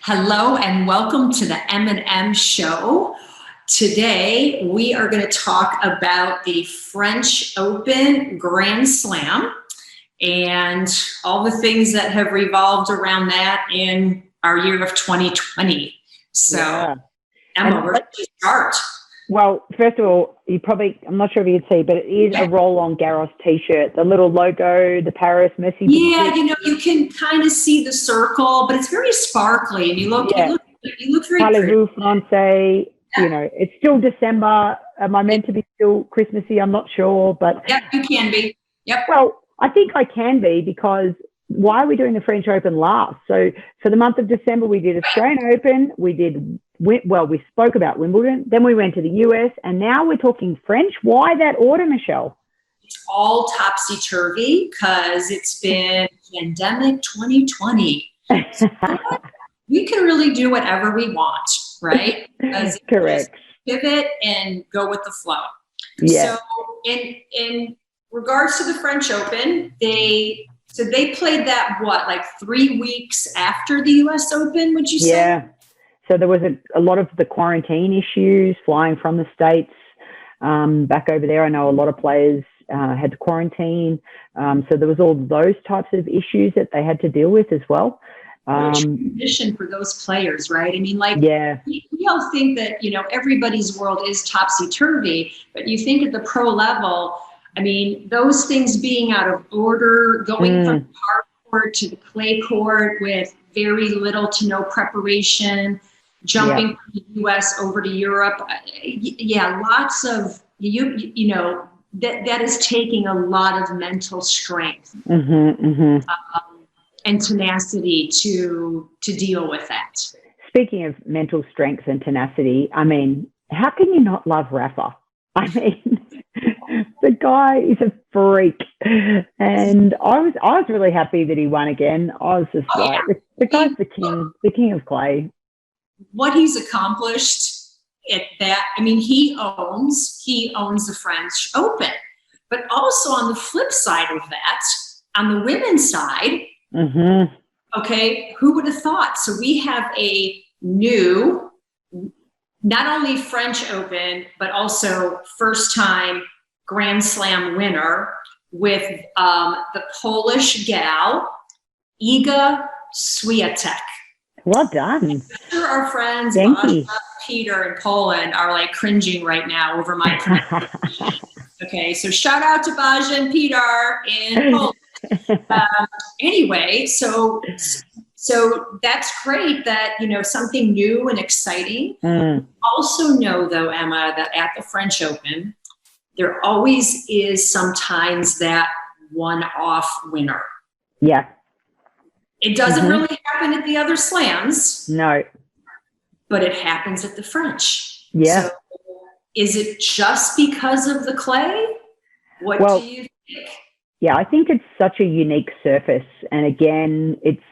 Hello and welcome to the M&M Show. Today we are going to talk about the French Open Grand Slam and all the things that have revolved around that in our year of 2020. So, yeah. Emma, where should you start? Well, first of all, I'm not sure if you can see, but it is a Roland Garros t-shirt, the little logo, the Paris Messi. Yeah, you can kind of see the circle, but it's very sparkly, and you look very Parlez-vous français? Yeah. It's still December. Am I meant to be still Christmassy? I'm not sure, but yeah, you can be. Yep. Well, I think I can be because why are we doing the French Open last? So for the month of December, we did Australian Open, we spoke about Wimbledon, then we went to the US, and now we're talking French. Why that order, Michelle? It's all topsy-turvy because it's been pandemic 2020. So we can really do whatever we want, right? Correct. Pivot and go with the flow. Yeah. So in regards to the French Open, they played that, like 3 weeks after the US Open, would you say? Yeah. So there was a lot of the quarantine issues, flying from the States back over there. I know a lot of players had to quarantine. So there was all those types of issues that they had to deal with as well. Transition for those players, right? I mean, we all think that, everybody's world is topsy-turvy, but you think at the pro level, I mean, those things being out of order, going from the hard court to the clay court with very little to no preparation, jumping from the U.S. over to Europe. Lots of, that is taking a lot of mental strength and tenacity to deal with that. Speaking of mental strength and tenacity, I mean, how can you not love Rafa? I mean, the guy is a freak, and I was really happy that he won again. I was just the guy's the king of clay. What he's accomplished at that, I mean, he owns the French Open, but also on the flip side of that, on the women's side, okay, who would have thought? So we have a new, not only French Open, but also first time Grand Slam winner with the Polish gal, Iga Swiatek. Well done. I'm sure our friends, Peter in Poland, are like cringing right now over my pronunciation. Okay, so shout out to Baja and Peter in Poland. Anyway, so that's great that, something new and exciting. Also know, though, Emma, that at the French Open, there always is sometimes that one-off winner. Yeah. It doesn't really happen at the other slams. No. But it happens at the French. Yeah. So is it just because of the clay? What do you think? Yeah, I think it's such a unique surface. And again, it's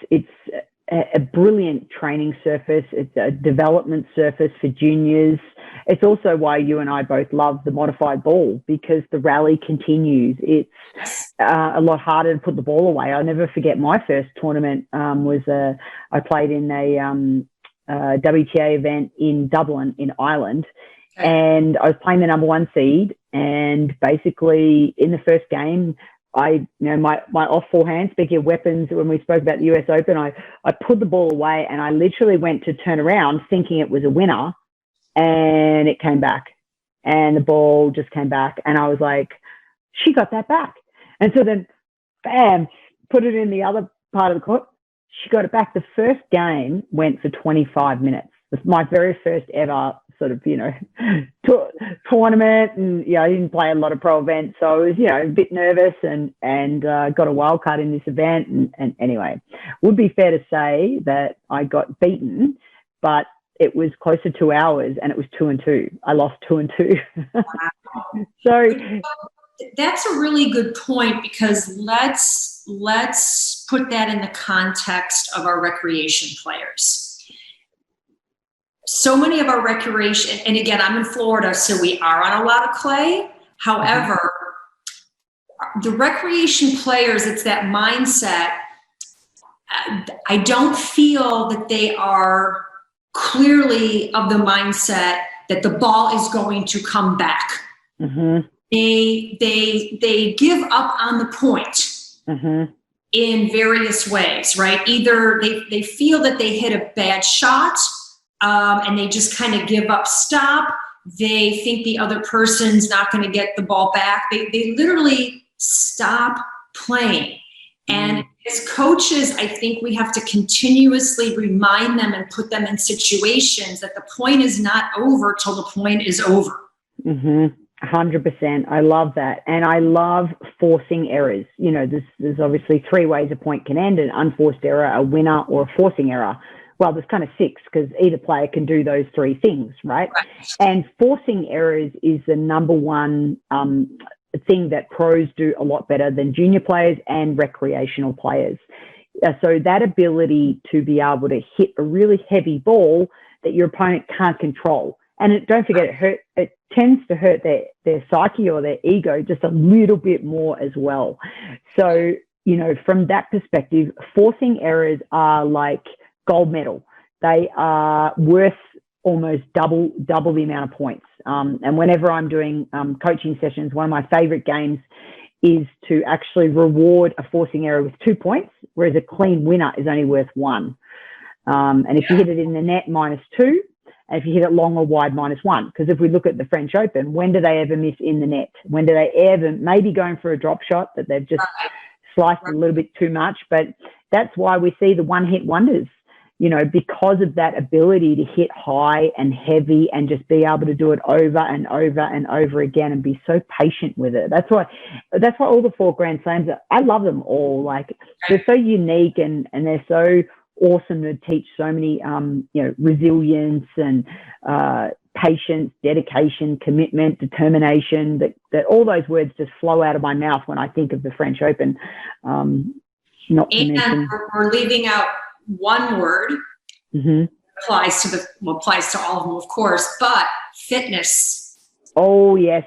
a brilliant training surface. It's a development surface for juniors. It's also why you and I both love the modified ball, because the rally continues. It's a lot harder to put the ball away. I'll never forget my first tournament I played in a WTA event in Dublin in Ireland. Okay. And I was playing the number 1 seed, and basically in the first game, my off forehand, speaking of weapons, when we spoke about the US Open, I put the ball away and I literally went to turn around thinking it was a winner, and it came back, and the ball just came back, and I was like, she got that back. And so then, bam, put it in the other part of the court. She got it back. The first game went for 25 minutes. It was my very first ever sort of, tournament. And, I didn't play a lot of pro events. So I was, a bit nervous and got a wild card in this event. And anyway, would be fair to say that I got beaten, but it was close to 2 hours and it was 2-2. I lost 2-2. Wow. So that's a really good point, because let's put that in the context of our recreation players. So many of our recreation, and again, I'm in Florida, so we are on a lot of clay. However, the recreation players, it's that mindset. I don't feel that they are clearly of the mindset that the ball is going to come back. Mm-hmm. They give up on the point. Mm-hmm. In various ways, right? Either they feel that they hit a bad shot, and they just kind of give up stop. They think the other person's not going to get the ball back. They literally stop playing. And as coaches, I think we have to continuously remind them and put them in situations that the point is not over till the point is over. Mm-hmm. 100%. I love that. And I love forcing errors. You know, there's obviously 3 ways a point can end: an unforced error, a winner, or a forcing error. Well, there's kind of 6, because either player can do those 3 things, right? And forcing errors is the number one thing that pros do a lot better than junior players and recreational players. So that ability to be able to hit a really heavy ball that your opponent can't control. And don't forget, it tends to hurt their psyche or their ego just a little bit more as well. So, you know, from that perspective, forcing errors are like gold medal. They are worth almost double the amount of points. And whenever I'm doing coaching sessions, one of my favorite games is to actually reward a forcing error with 2 points, whereas a clean winner is only worth 1. And if you hit it in the net, -2. And if you hit it long or wide, -1. Because if we look at the French Open, when do they ever miss in the net? When do they ever, maybe going for a drop shot that they've just sliced a little bit too much? But that's why we see the one-hit wonders, you know, because of that ability to hit high and heavy and just be able to do it over and over and over again and be so patient with it. That's why all the 4 Grand Slams, I love them all. Like, they're so unique and they're so awesome to teach so many, you know, resilience and patience, dedication, commitment, determination, that all those words just flow out of my mouth when I think of the French Open. Not to mention, we're leaving out one word. Applies to all of them, of course, but fitness. Oh, yes.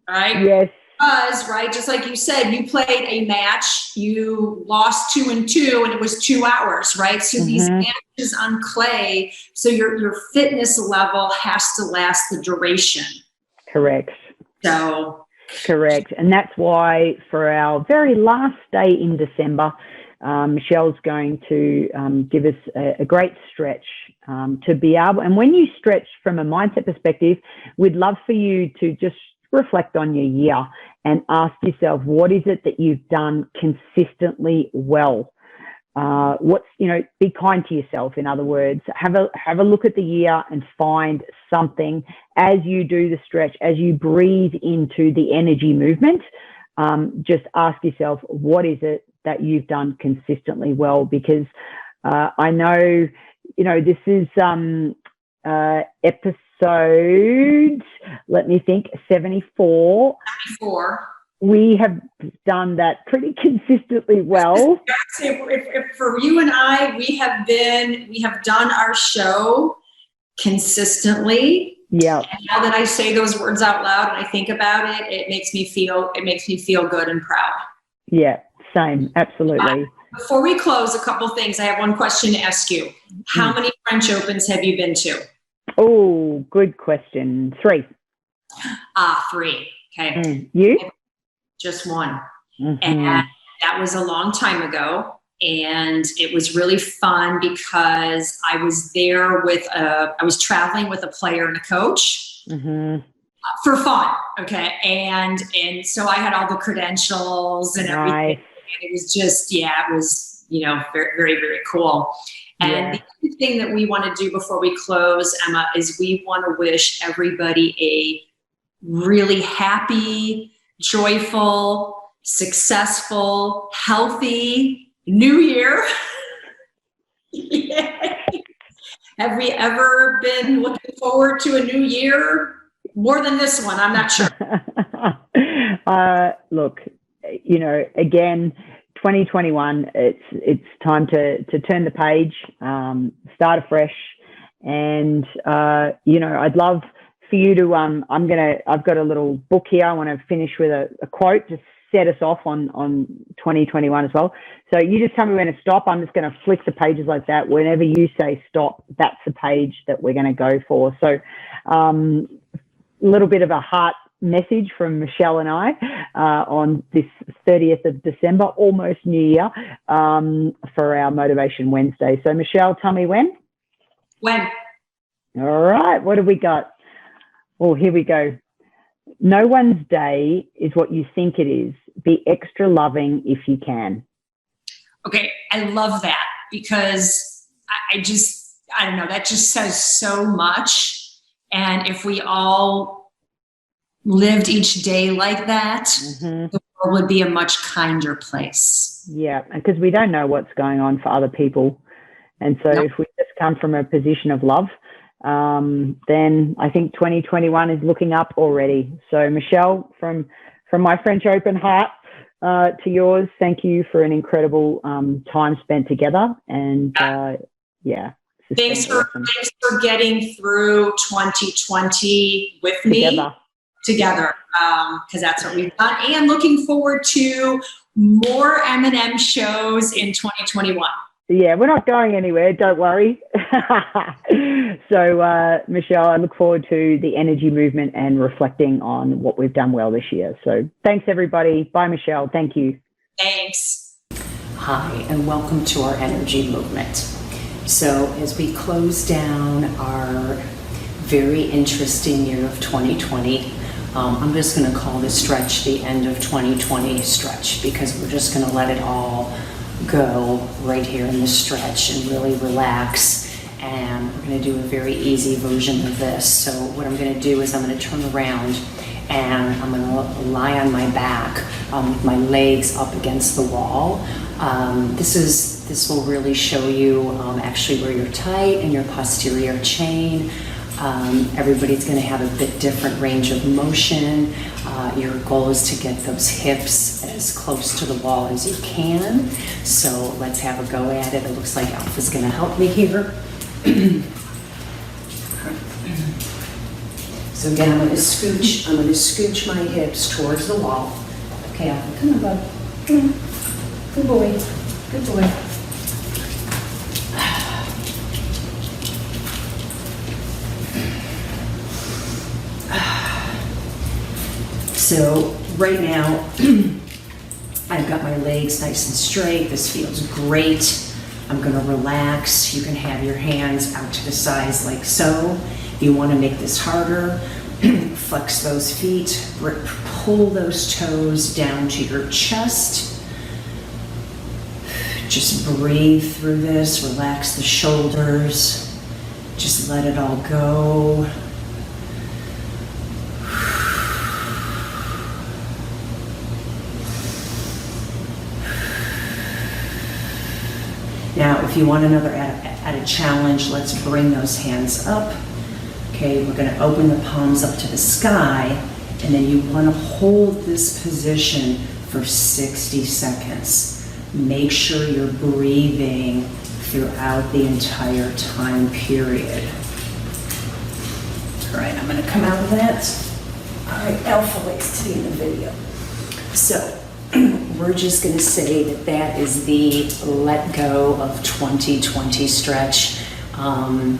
Right? Yes. Because, right, just like you said, you played a match, you lost 2-2, and it was 2 hours, right? So these matches on clay, so your fitness level has to last the duration. Correct. So correct. And that's why for our very last day in December, Michelle's going to give us a great stretch to be able, and when you stretch from a mindset perspective, we'd love for you to just reflect on your year and ask yourself, what is it that you've done consistently well? What's, you know, be kind to yourself. In other words, have a look at the year and find something as you do the stretch, as you breathe into the energy movement. Just ask yourself, what is it that you've done consistently well? Because I know, you know, this is episode, let me think, 74. We have done that pretty consistently well. If for you and I, we have done our show consistently. Yeah. And now that I say those words out loud and I think about it, it makes me feel good and proud. Yeah, same. Absolutely. Before we close, a couple things. I have one question to ask you. How many French Opens have you been to? Oh, good question. 3. 3. Okay. You? Just 1. And that was a long time ago. And it was really fun because I was there I was traveling with a player and a coach for fun. Okay. And so I had all the credentials and everything. And it was just, it was, you know, very, very, very cool. And the other thing that we want to do before we close, Emma, is we want to wish everybody a really happy, joyful, successful, healthy New Year. Have we ever been looking forward to a new year more than this one? I'm not sure. Look, you know, again, 2021, it's time to turn the page, start afresh. And, you know, I'd love for you to, I've got a little book here. I want to finish with a quote, just set us off on 2021 as well. So you just tell me when to stop. I'm just going to flick the pages like that. Whenever you say stop, that's the page that we're going to go for. So a little bit of a heart message from Michelle and I on this 30th of December, almost New Year, for our Motivation Wednesday. So Michelle, tell me when. When? All right, what have we got? Oh, here we go. No one's day is what you think it is. Be extra loving if you can. Okay, I love that because I don't know, that just says so much. And if we all lived each day like that, the world would be a much kinder place. Yeah, because we don't know what's going on for other people. And so if we just come from a position of love, then I think 2021 is looking up already. So Michelle, from my French open heart to yours, thank you for an incredible time spent together. And thanks for getting through 2020 with me together, because that's what we've done, and looking forward to more M&M shows in 2021. Yeah, we're not going anywhere, don't worry. So, Michelle, I look forward to the energy movement and reflecting on what we've done well this year. So thanks, everybody. Bye, Michelle. Thank you. Thanks. Hi, and welcome to our energy movement. So as we close down our very interesting year of 2020, I'm just going to call this stretch the end of 2020 stretch, because we're just going to let it all go right here in this stretch and really relax. And we're going to do a very easy version of this. So what I'm going to do is I'm going to turn around and I'm going to lie on my back with my legs up against the wall. This will really show you actually where you're tight in your posterior chain. Everybody's going to have a bit different range of motion. Your goal is to get those hips as close to the wall as you can. So let's have a go at it. It looks like Alpha's going to help me here. So again, I'm going to scooch my hips towards the wall. Okay, Alpha, come on, bud. Come on. Good boy. Good boy. So right now, I've got my legs nice and straight. This feels great. I'm going to relax. You can have your hands out to the sides like so. If you want to make this harder, flex those feet, pull those toes down to your chest. Just breathe through this, relax the shoulders. Just let it all go. Now, if you want another added challenge, let's bring those hands up. Okay, we're going to open the palms up to the sky, and then you want to hold this position for 60 seconds. Make sure you're breathing throughout the entire time period. All right, I'm going to come out of that. All right, Alpha likes to be in the video. So, we're just going to say that is the let go of 2020 stretch. I'm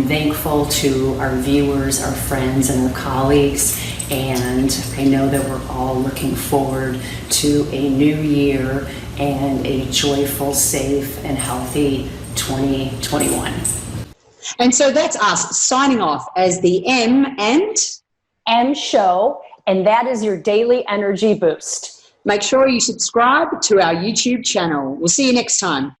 thankful to our viewers, our friends, and our colleagues, and I know that we're all looking forward to a new year and a joyful, safe, and healthy 2021. And so that's us signing off as the M Show, and that is your daily energy boost. Make sure you subscribe to our YouTube channel. We'll see you next time.